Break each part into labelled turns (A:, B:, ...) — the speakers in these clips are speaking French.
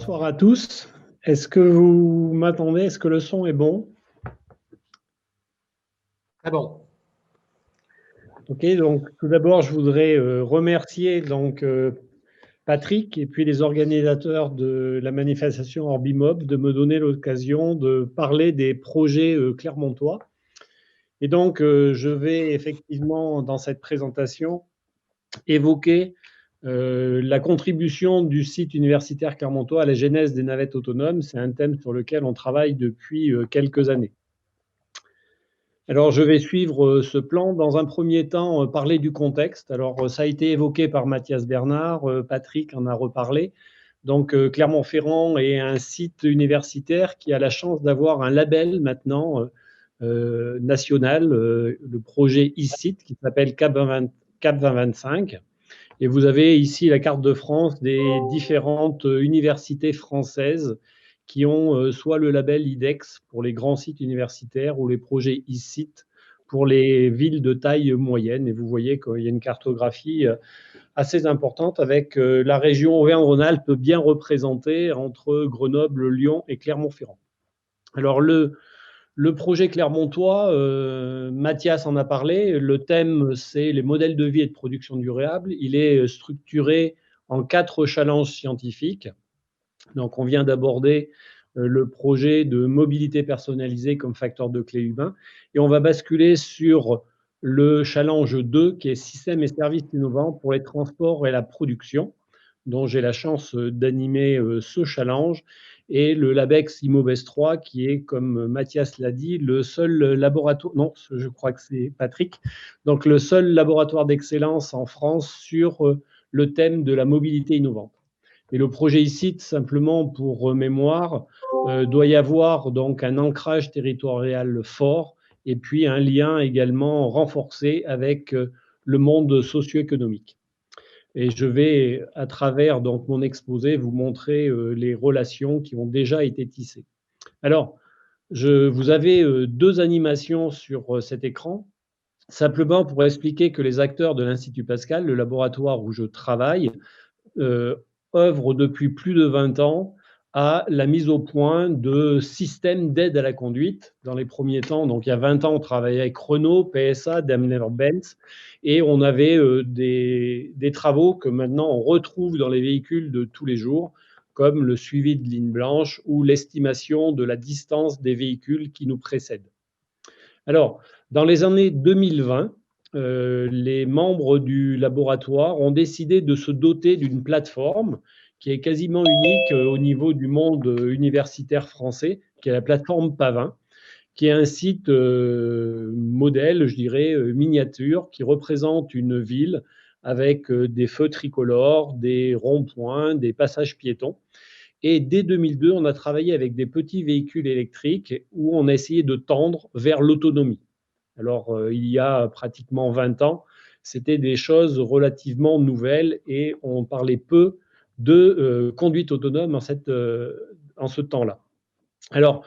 A: Bonsoir à tous. Est-ce que vous m'attendez? Est-ce que le son est bon?
B: Très bon.
A: Ok, donc tout d'abord, je voudrais remercier Patrick et puis les organisateurs de la manifestation Orbimob de me donner l'occasion de parler des projets clermontois. Et donc, je vais effectivement, dans cette présentation, évoquer la contribution du site universitaire clermontois à la genèse des navettes autonomes. C'est un thème sur lequel on travaille depuis quelques années. Alors, je vais suivre ce plan. Dans un premier temps, parler du contexte. Alors, ça a été évoqué par Mathias Bernard, Patrick en a reparlé. Donc, Clermont-Ferrand est un site universitaire qui a la chance d'avoir un label maintenant national, le projet e-site qui s'appelle CAP 2025. Et vous avez ici la carte de France des différentes universités françaises qui ont soit le label IDEX pour les grands sites universitaires ou les projets e-site pour les villes de taille moyenne. Et vous voyez qu'il y a une cartographie assez importante avec la région Auvergne-Rhône-Alpes bien représentée entre Grenoble, Lyon et Clermont-Ferrand. Alors le projet clermontois, Mathias en a parlé. Le thème, c'est les modèles de vie et de production durable. Il est structuré en 4 challenges scientifiques. Donc, on vient d'aborder le projet de mobilité personnalisée comme facteur de clé humain. Et on va basculer sur le challenge 2, qui est systèmes et services innovants pour les transports et la production, dont j'ai la chance d'animer ce challenge, et le LabEx Immobest 3, qui est, comme Mathias l'a dit, le seul laboratoire, non, je crois que c'est Patrick, donc le seul laboratoire d'excellence en France sur le thème de la mobilité innovante. Et le projet ici, simplement pour mémoire, doit y avoir donc un ancrage territorial fort et puis un lien également renforcé avec le monde socio-économique. Et je vais, à travers donc mon exposé, vous montrer les relations qui ont déjà été tissées. Alors, vous avez 2 animations sur cet écran, simplement pour expliquer que les acteurs de l'Institut Pascal, le laboratoire où je travaille, œuvrent depuis plus de 20 ans à la mise au point de systèmes d'aide à la conduite. Dans les premiers temps, donc il y a 20 ans, on travaillait avec Renault, PSA, Daimler-Benz, et on avait des travaux que maintenant on retrouve dans les véhicules de tous les jours, comme le suivi de ligne blanche ou l'estimation de la distance des véhicules qui nous précèdent. Alors, dans les années 2020, les membres du laboratoire ont décidé de se doter d'une plateforme qui est quasiment unique au niveau du monde universitaire français, qui est la plateforme Pavin, qui est un site modèle, je dirais, miniature, qui représente une ville avec des feux tricolores, des ronds-points, des passages piétons. Et dès 2002, on a travaillé avec des petits véhicules électriques où on a essayé de tendre vers l'autonomie. Alors, il y a pratiquement 20 ans, c'était des choses relativement nouvelles et on parlait peu de conduite autonome en ce temps-là. Alors,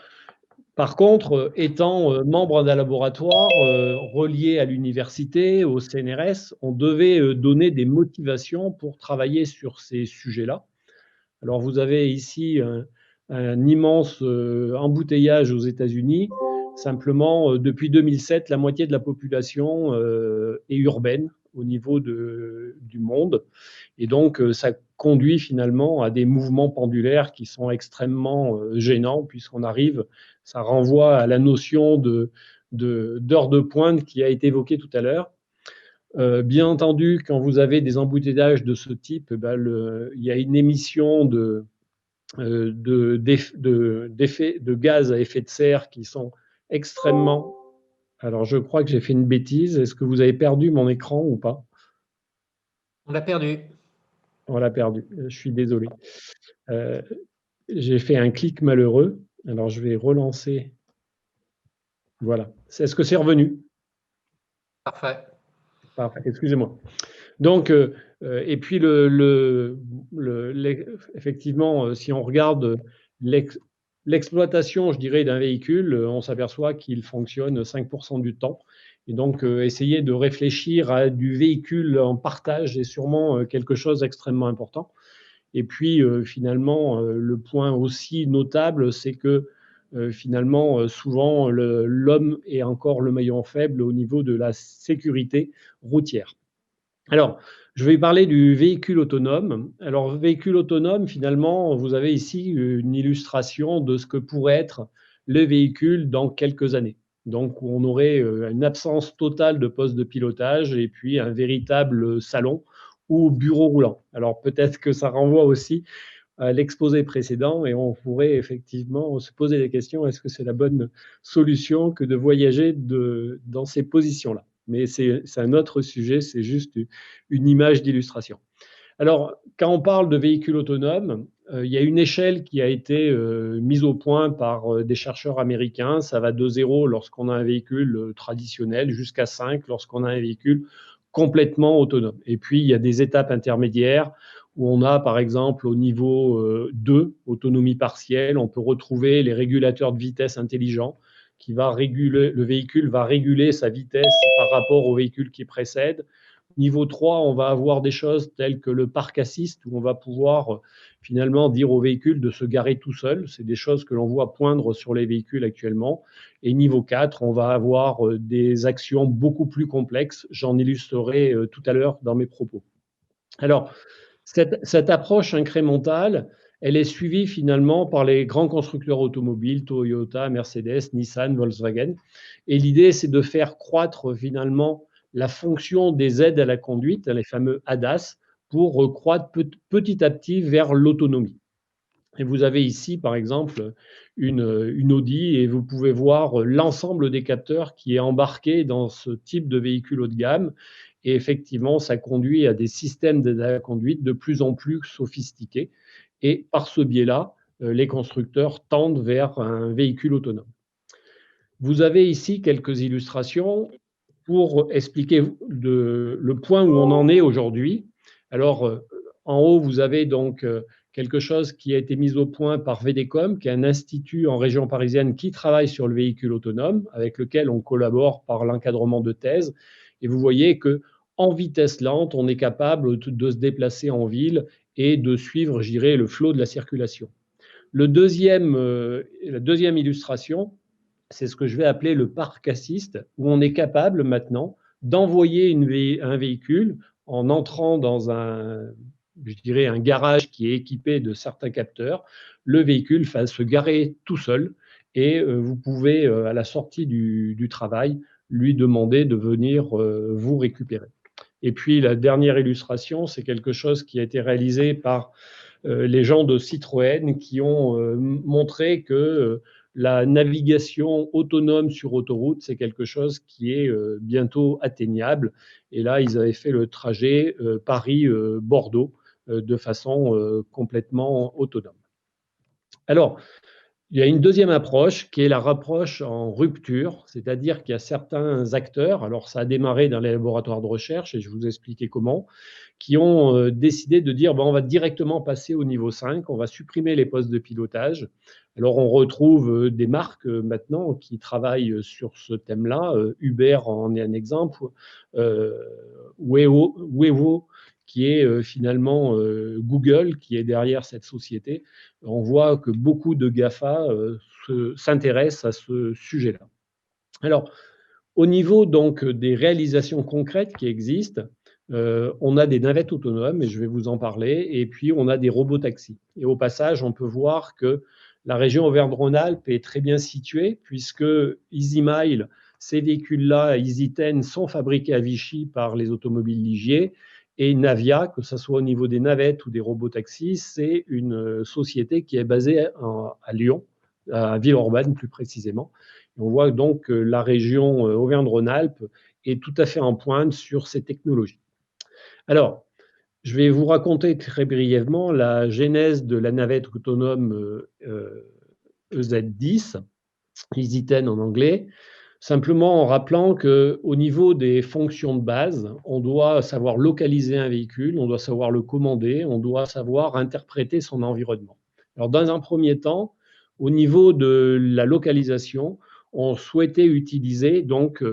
A: par contre, étant membre d'un laboratoire relié à l'université, au CNRS, on devait donner des motivations pour travailler sur ces sujets-là. Alors, vous avez ici un immense embouteillage aux États-Unis. Simplement, depuis 2007, la moitié de la population est urbaine au niveau du monde. Et donc, ça conduit finalement à des mouvements pendulaires qui sont extrêmement gênants, puisqu'on arrive, ça renvoie à la notion d'heure de pointe qui a été évoquée tout à l'heure. Bien entendu, quand vous avez des embouteillages de ce type, il y a une émission de gaz à effet de serre qui sont extrêmement... Alors, je crois que j'ai fait une bêtise. Est-ce que vous avez perdu mon écran ou pas?
B: On l'a perdu.
A: On l'a perdu. Je suis désolé. J'ai fait un clic malheureux. Alors, je vais relancer. Voilà. Est-ce que c'est revenu?
B: Parfait.
A: Parfait. Excusez-moi. Donc, et puis, effectivement, si on regarde l'exploitation, je dirais, d'un véhicule, on s'aperçoit qu'il fonctionne 5% du temps. Et donc, essayer de réfléchir à du véhicule en partage est sûrement quelque chose d'extrêmement important. Et puis, finalement, le point aussi notable, c'est que finalement, souvent, l'homme est encore le maillon faible au niveau de la sécurité routière. Alors, je vais parler du véhicule autonome. Alors, véhicule autonome, finalement, vous avez ici une illustration de ce que pourrait être le véhicule dans quelques années. Donc, on aurait une absence totale de poste de pilotage et puis un véritable salon ou bureau roulant. Alors, peut-être que ça renvoie aussi à l'exposé précédent et on pourrait effectivement se poser des questions, est-ce que c'est la bonne solution que de voyager dans ces positions-là? Mais c'est un autre sujet, c'est juste une image d'illustration. Alors, quand on parle de véhicules autonomes, il y a une échelle qui a été mise au point par des chercheurs américains. Ça va de 0 lorsqu'on a un véhicule traditionnel jusqu'à 5 lorsqu'on a un véhicule complètement autonome. Et puis, il y a des étapes intermédiaires où on a, par exemple, au niveau 2, autonomie partielle, on peut retrouver les régulateurs de vitesse intelligents qui va réguler, le véhicule va réguler sa vitesse par rapport au véhicule qui précède. Niveau 3, on va avoir des choses telles que le parc assist, où on va pouvoir finalement dire au véhicule de se garer tout seul. C'est des choses que l'on voit poindre sur les véhicules actuellement. Et niveau 4, on va avoir des actions beaucoup plus complexes. J'en illustrerai tout à l'heure dans mes propos. Alors, cette approche incrémentale, elle est suivie finalement par les grands constructeurs automobiles, Toyota, Mercedes, Nissan, Volkswagen. Et l'idée, c'est de faire croître finalement la fonction des aides à la conduite, les fameux ADAS, pour croître petit à petit vers l'autonomie. Et vous avez ici, par exemple, une Audi et vous pouvez voir l'ensemble des capteurs qui est embarqué dans ce type de véhicule haut de gamme. Et effectivement, ça conduit à des systèmes d'aide à la conduite de plus en plus sophistiqués. Et par ce biais-là, les constructeurs tendent vers un véhicule autonome. Vous avez ici quelques illustrations pour expliquer le point où on en est aujourd'hui. Alors, en haut, vous avez donc quelque chose qui a été mis au point par VDCOM, qui est un institut en région parisienne qui travaille sur le véhicule autonome, avec lequel on collabore par l'encadrement de thèse. Et vous voyez que en vitesse lente, on est capable de se déplacer en ville et de suivre, je dirais, le flot de la circulation. La deuxième illustration, c'est ce que je vais appeler le parc assist, où on est capable maintenant d'envoyer un véhicule en entrant dans je dirais, un garage qui est équipé de certains capteurs. Le véhicule va se garer tout seul et vous pouvez, à la sortie du travail, lui demander de venir vous récupérer. Et puis la dernière illustration, c'est quelque chose qui a été réalisé par les gens de Citroën qui ont montré que la navigation autonome sur autoroute, c'est quelque chose qui est bientôt atteignable. Et là, ils avaient fait le trajet Paris-Bordeaux de façon complètement autonome. Alors, il y a une deuxième approche qui est la approche en rupture, c'est-à-dire qu'il y a certains acteurs, alors ça a démarré dans les laboratoires de recherche et je vous expliquer comment, qui ont décidé de dire on va directement passer au niveau 5, on va supprimer les postes de pilotage. Alors on retrouve des marques maintenant qui travaillent sur ce thème-là. Uber en est un exemple, Wevo qui est finalement Google qui est derrière cette société. On voit que beaucoup de GAFA s'intéressent à ce sujet-là. Alors, au niveau donc des réalisations concrètes qui existent, on a des navettes autonomes, et je vais vous en parler, et puis on a des robots taxis. Et au passage, on peut voir que la région Auvergne-Rhône-Alpes est très bien située, puisque EasyMile, ces véhicules-là, EasyTen, sont fabriqués à Vichy par les automobiles Ligier, et Navia, que ce soit au niveau des navettes ou des robots taxis, c'est une société qui est basée à Lyon, à Villeurbanne plus précisément. On voit donc que la région Auvergne-Rhône-Alpes est tout à fait en pointe sur ces technologies. Alors, je vais vous raconter très brièvement la genèse de la navette autonome EZ10, EasyTen en anglais, simplement en rappelant qu'au niveau des fonctions de base, on doit savoir localiser un véhicule, on doit savoir le commander, on doit savoir interpréter son environnement. Alors, dans un premier temps, au niveau de la localisation, on souhaitait utiliser donc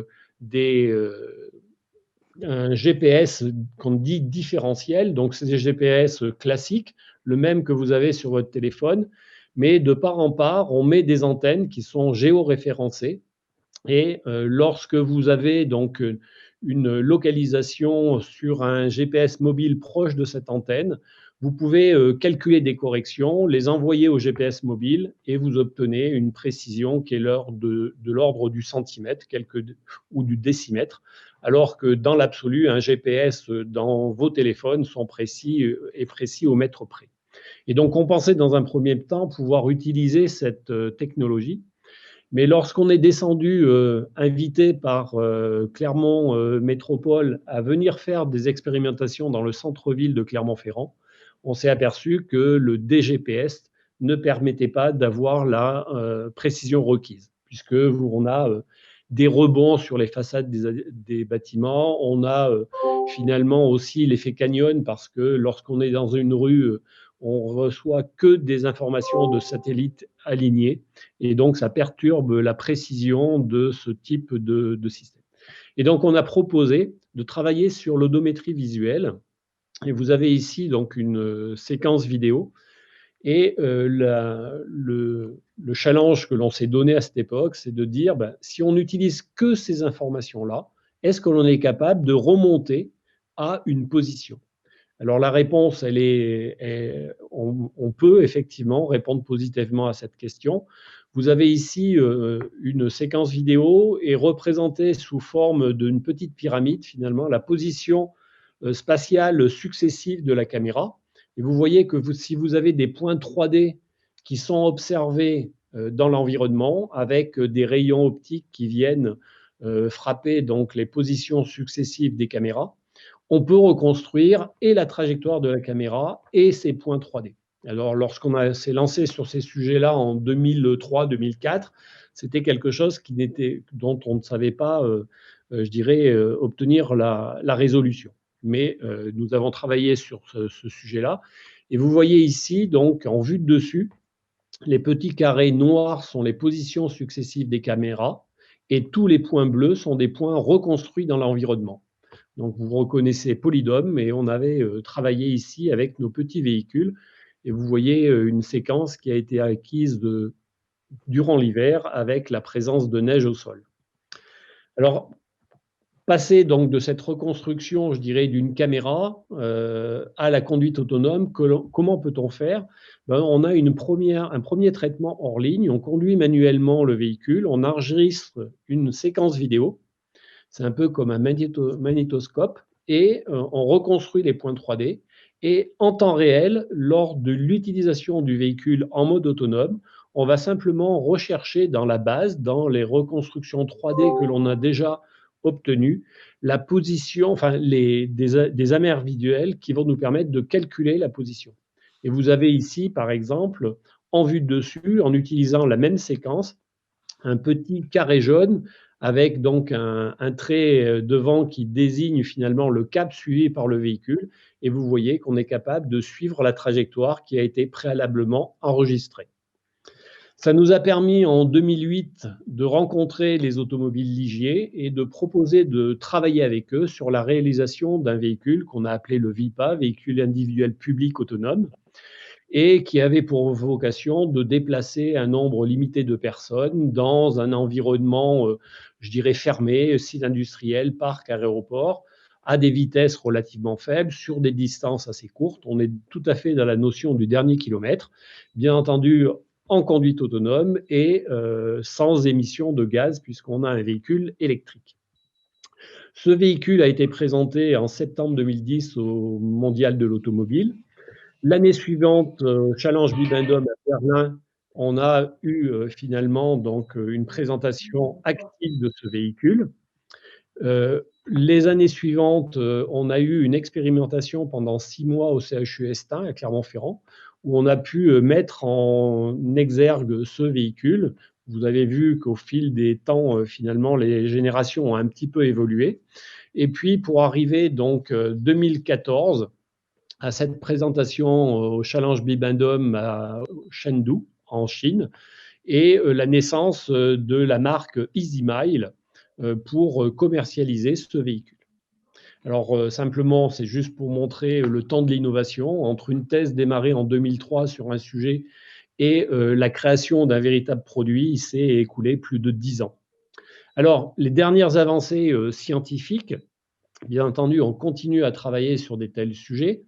A: un GPS qu'on dit différentiel, donc c'est des GPS classiques. le même que vous avez sur votre téléphone, mais de part en part, on met des antennes qui sont géoréférencées. Et lorsque vous avez donc une localisation sur un GPS mobile proche de cette antenne, vous pouvez calculer des corrections, les envoyer au GPS mobile et vous obtenez une précision qui est de l'ordre du centimètre ou du décimètre, alors que dans l'absolu, un GPS dans vos téléphones est précis au mètre près. Et donc, on pensait dans un premier temps pouvoir utiliser cette technologie. Mais lorsqu'on est descendu, invité par Clermont Métropole à venir faire des expérimentations dans le centre-ville de Clermont-Ferrand, on s'est aperçu que le DGPS ne permettait pas d'avoir la précision requise, puisque on a des rebonds sur les façades des bâtiments, on a finalement aussi l'effet canyon, parce que lorsqu'on est dans une rue, on reçoit que des informations de satellites alignés, et donc ça perturbe la précision de ce type de système. Et donc on a proposé de travailler sur l'odométrie visuelle, et vous avez ici donc une séquence vidéo, et le challenge que l'on s'est donné à cette époque, c'est de dire, si on n'utilise que ces informations-là, est-ce que l'on est capable de remonter à une position? Alors la réponse, on peut effectivement répondre positivement à cette question. Vous avez ici une séquence vidéo et représentée sous forme d'une petite pyramide, finalement, la position spatiale successive de la caméra. Et vous voyez que si vous avez des points 3D qui sont observés dans l'environnement, avec des rayons optiques qui viennent frapper donc les positions successives des caméras, on peut reconstruire et la trajectoire de la caméra et ses points 3D. Alors, lorsqu'on s'est lancé sur ces sujets-là en 2003-2004, c'était quelque chose dont on ne savait pas, je dirais, obtenir la résolution. Mais nous avons travaillé sur ce sujet-là. Et vous voyez ici, donc, en vue de dessus, les petits carrés noirs sont les positions successives des caméras et tous les points bleus sont des points reconstruits dans l'environnement. Donc, vous reconnaissez Polydome, et on avait travaillé ici avec nos petits véhicules. Et vous voyez une séquence qui a été acquise durant l'hiver avec la présence de neige au sol. Alors, passer donc de cette reconstruction, je dirais, d'une caméra à la conduite autonome, comment peut-on faire? On a un premier traitement hors ligne, on conduit manuellement le véhicule, on enregistre une séquence vidéo. C'est un peu comme un magnétoscope, et on reconstruit les points 3D. Et en temps réel, lors de l'utilisation du véhicule en mode autonome, on va simplement rechercher dans la base, dans les reconstructions 3D que l'on a déjà obtenues, la position, enfin des amers visuels qui vont nous permettre de calculer la position. Et vous avez ici, par exemple, en vue de dessus, en utilisant la même séquence, un petit carré jaune avec donc un trait devant qui désigne finalement le cap suivi par le véhicule. Et vous voyez qu'on est capable de suivre la trajectoire qui a été préalablement enregistrée. Ça nous a permis en 2008 de rencontrer les automobiles Ligier et de proposer de travailler avec eux sur la réalisation d'un véhicule qu'on a appelé le VIPA, véhicule individuel public autonome, et qui avait pour vocation de déplacer un nombre limité de personnes dans un environnement, je dirais, fermé, site industriel, parc, aéroport, à des vitesses relativement faibles, sur des distances assez courtes. On est tout à fait dans la notion du dernier kilomètre, bien entendu en conduite autonome et sans émission de gaz, puisqu'on a un véhicule électrique. Ce véhicule a été présenté en septembre 2010 au Mondial de l'automobile. L'année suivante, Challenge Bibendum à Berlin, on a eu finalement donc une présentation active de ce véhicule. Les années suivantes, on a eu une expérimentation pendant 6 mois au CHU Estin à Clermont-Ferrand, où on a pu mettre en exergue ce véhicule. Vous avez vu qu'au fil des temps, finalement, les générations ont un petit peu évolué. Et puis, pour arriver donc 2014, à cette présentation au Challenge Bibendum à Chengdu, en Chine, et la naissance de la marque EasyMile pour commercialiser ce véhicule. Alors, simplement, c'est juste pour montrer le temps de l'innovation. Entre une thèse démarrée en 2003 sur un sujet et la création d'un véritable produit, il s'est écoulé plus de 10 ans. Alors, les dernières avancées scientifiques, bien entendu, on continue à travailler sur des tels sujets,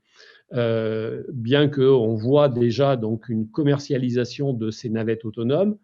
A: bien qu'on voit déjà donc une commercialisation de ces navettes autonomes.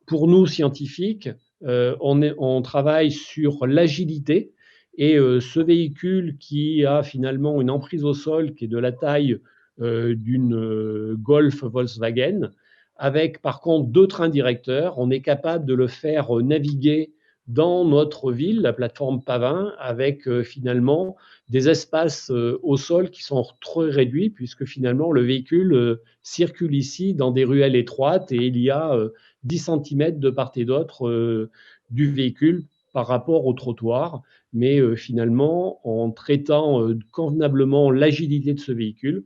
A: Pour nous, scientifiques, on travaille sur l'agilité et ce véhicule qui a finalement une emprise au sol qui est de la taille d'une Golf Volkswagen, avec par contre deux trains directeurs, on est capable de le faire naviguer dans notre ville, la plateforme Pavin, avec finalement des espaces au sol qui sont très réduits, puisque finalement le véhicule circule ici dans des ruelles étroites et il y a 10 centimètres de part et d'autre du véhicule par rapport au trottoir. Mais finalement, en traitant convenablement l'agilité de ce véhicule,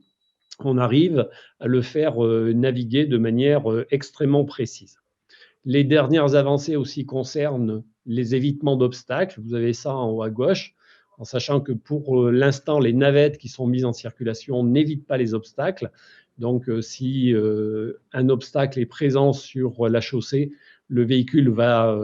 A: on arrive à le faire naviguer de manière extrêmement précise. Les dernières avancées aussi concernent les évitements d'obstacles. Vous avez ça en haut à gauche, en sachant que pour l'instant, les navettes qui sont mises en circulation n'évitent pas les obstacles. Donc, si un obstacle est présent sur la chaussée, le véhicule va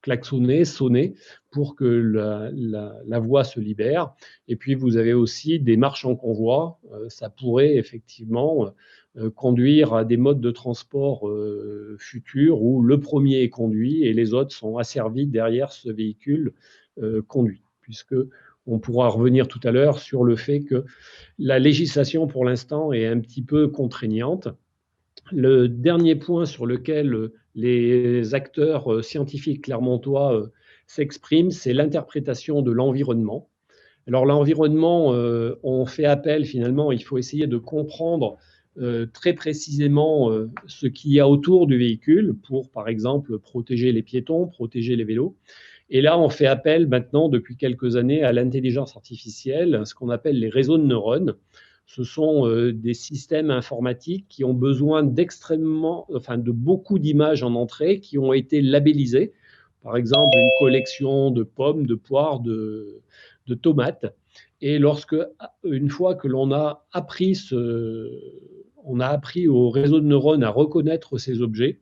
A: klaxonner, sonner pour que la voie se libère. Et puis, vous avez aussi des marches en convoi. Ça pourrait effectivement conduire à des modes de transport futurs où le premier est conduit et les autres sont asservis derrière ce véhicule conduit, puisque on pourra revenir tout à l'heure sur le fait que la législation pour l'instant est un petit peu contraignante. Le dernier point sur lequel les acteurs scientifiques clermontois s'expriment, c'est l'interprétation de l'environnement. Alors l'environnement, on fait appel finalement, il faut essayer de comprendre très précisément ce qu'il y a autour du véhicule pour, par exemple, protéger les piétons, protéger les vélos. Et là, on fait appel maintenant, depuis quelques années, à l'intelligence artificielle, ce qu'on appelle les réseaux de neurones. Ce sont des systèmes informatiques qui ont besoin de beaucoup d'images en entrée, qui ont été labellisées. Par exemple, une collection de pommes, de poires, de tomates. Et une fois que l'on a appris on a appris au réseau de neurones à reconnaître ces objets,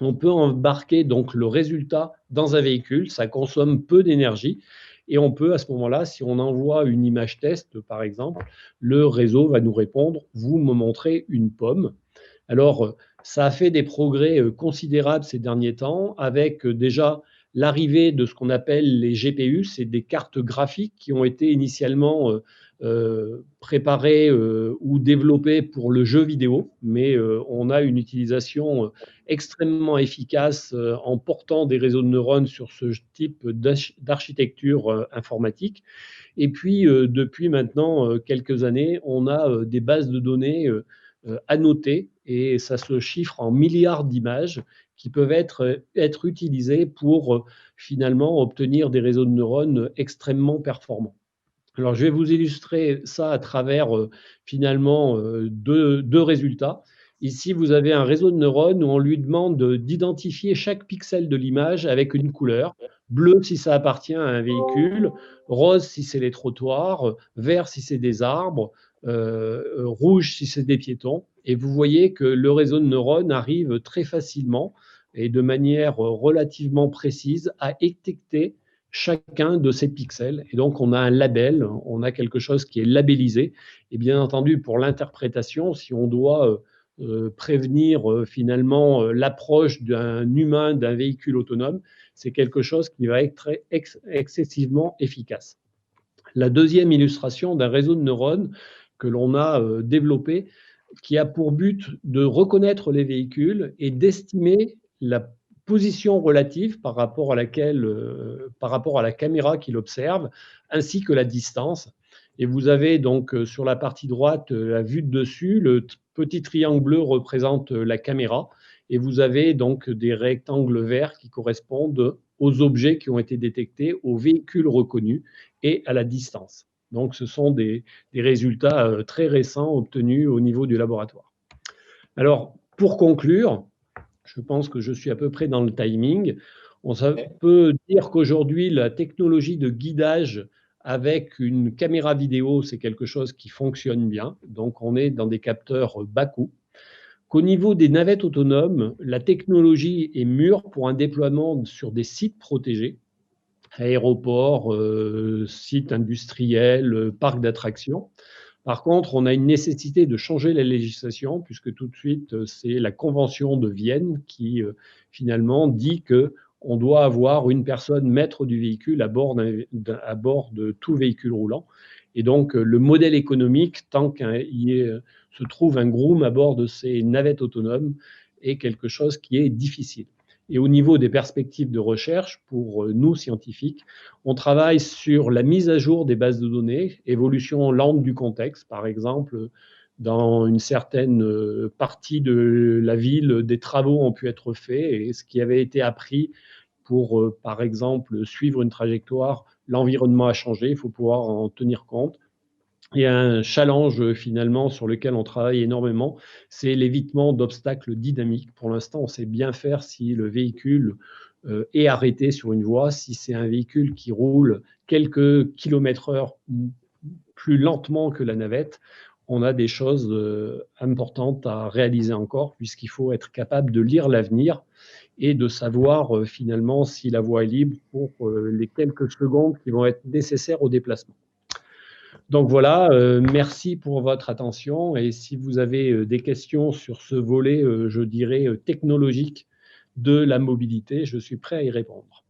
A: on peut embarquer donc le résultat dans un véhicule, ça consomme peu d'énergie et on peut à ce moment-là, si on envoie une image test par exemple, le réseau va nous répondre, vous me montrez une pomme. Alors, ça a fait des progrès considérables ces derniers temps avec déjà l'arrivée de ce qu'on appelle les GPU, c'est des cartes graphiques qui ont été initialement préparées ou développées pour le jeu vidéo, mais on a une utilisation extrêmement efficace en portant des réseaux de neurones sur ce type d'architecture informatique. Et puis, depuis maintenant quelques années, on a des bases de données annotées et ça se chiffre en milliards d'images qui peuvent être utilisées pour finalement obtenir des réseaux de neurones extrêmement performants. Alors, je vais vous illustrer ça à travers finalement deux résultats. Ici, vous avez un réseau de neurones où on lui demande d'identifier chaque pixel de l'image avec une couleur. Bleu si ça appartient à un véhicule, rose si c'est les trottoirs, vert si c'est des arbres, rouge si c'est des piétons. Et vous voyez que le réseau de neurones arrive très facilement et de manière relativement précise à détecter chacun de ces pixels. Et donc, on a un label, on a quelque chose qui est labellisé. Et bien entendu, pour l'interprétation, si on doit prévenir finalement l'approche d'un humain, d'un véhicule autonome, c'est quelque chose qui va être excessivement efficace. La deuxième illustration d'un réseau de neurones que l'on a développé, qui a pour but de reconnaître les véhicules et d'estimer la position relative par rapport à la caméra qu'il observe, ainsi que la distance. Et vous avez donc sur la partie droite la vue de dessus, le petit triangle bleu représente la caméra, et vous avez donc des rectangles verts qui correspondent aux objets qui ont été détectés, aux véhicules reconnus et à la distance. Donc ce sont des résultats très récents obtenus au niveau du laboratoire. Alors, pour conclure, je pense que je suis à peu près dans le timing. On peut dire qu'aujourd'hui, la technologie de guidage avec une caméra vidéo, c'est quelque chose qui fonctionne bien. Donc, on est dans des capteurs bas coût. Qu'au niveau des navettes autonomes, la technologie est mûre pour un déploiement sur des sites protégés, aéroports, sites industriels, parcs d'attractions. Par contre, on a une nécessité de changer la législation, puisque tout de suite, c'est la Convention de Vienne qui, finalement, dit qu'on doit avoir une personne maître du véhicule à bord de tout véhicule roulant. Et donc, le modèle économique, tant qu'il se trouve un groom à bord de ces navettes autonomes, est quelque chose qui est difficile. Et au niveau des perspectives de recherche, pour nous, scientifiques, on travaille sur la mise à jour des bases de données, évolution lente du contexte. Par exemple, dans une certaine partie de la ville, des travaux ont pu être faits et ce qui avait été appris pour, par exemple, suivre une trajectoire, l'environnement a changé, il faut pouvoir en tenir compte. Il y a un challenge finalement sur lequel on travaille énormément, c'est l'évitement d'obstacles dynamiques. Pour l'instant, on sait bien faire si le véhicule est arrêté sur une voie, si c'est un véhicule qui roule quelques kilomètres heure plus lentement que la navette. On a des choses importantes à réaliser encore, puisqu'il faut être capable de lire l'avenir et de savoir finalement si la voie est libre pour les quelques secondes qui vont être nécessaires au déplacement. Donc voilà, merci pour votre attention et si vous avez des questions sur ce volet, je dirais, technologique de la mobilité, je suis prêt à y répondre.